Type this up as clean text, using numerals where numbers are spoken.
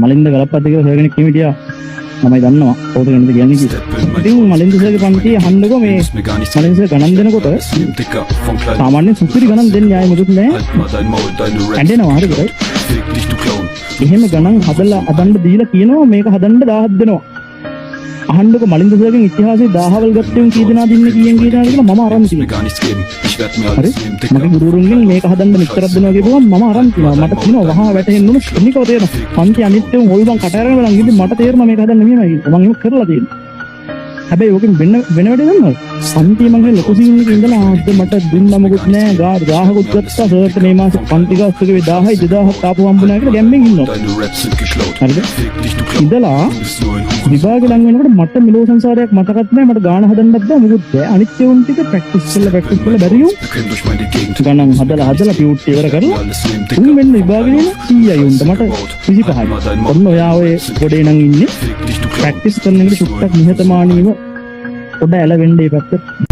මලින්ද ගලප්පත් කියලා සර් කෙනෙක් හිටියා. මම දන්නවා කවුද කෙනෙක්ද කියන්නේ කියලා. ඉතින් මලින්ද සර්ගේ පන්තියේ අහන්නකො මේ මලින්ද සර් ගණන් දෙනකොට සාමාන්‍ය සුපිරි ගණන් දෙන්නේ ආයේ මොකුත් නැහැ. ඇඬෙනවා හරිද? එහෙම ගණන් හදලා අදන්න දීලා කියනවා මේක හදන්න 1000ක් දෙනවා. අහන්නකො මලින්ද සර්ගෙන් ඉතිහාසයේ 1000වල් ගත්තෙන් කී දෙනාද ඉන්නේ කීයෙන් කියලා මම අරන් තියෙනවා. හරි මගේ ගුරුවරුන්ගෙන් මේක හදන්න මෙච්චරක් දෙනවා කියපුවම මම අරන් තියෙනවා. මට කියනවා වහා වැටෙන්න ඕන ශනිකව තේරෙනවා. පන්ති අනිත්‍යම හොල්මන් කට අරගෙන බලන් ඉතින් මට තේරෙනවා මේක හදන්න මෙහෙමයි කියලා. මම ඒක කරලා තියෙනවා. හැබැයි ඕකෙන් වෙන වැඩේ ගන්නවා. පන්ති මම ලොකු සීන් එකේ ඉඳලා ආද්ද මට දුන්න මොකුත් නෑ. ගාහකුත් ගත්තා. සර්ට මේ මාසේ පන්ති ගාස්තුක වේ 1000යි 2000ක් ආපු හම්බුනා කියලා ගැම්මෙන් ඉන්නවා. හරිද? ඉඳලා විභාගෙ ලඟ වෙනකොට මට මෙලෝ සංසාරයක් මතකත් නෑ. මට ගාන හදන්නත් බෑ මොකුත් බෑ. අනිත් ඒවා ටික ප්‍රැක්ටිස් කරලා බැරියෝ. ගණන් හදලා ටියුට් ඉවර කරලා තුන් වෙනි විභාගෙ නේ 100යි උන්ට මට 25යි. ඔන්න ඔයා ඔය ගොඩේ නම් ඉන්නේ. ප්‍රැක්ටිස් කරන එකට සුට්ටක් නිහතමානීව පොඩ ඇලවෙන්න ඒ පැත්ත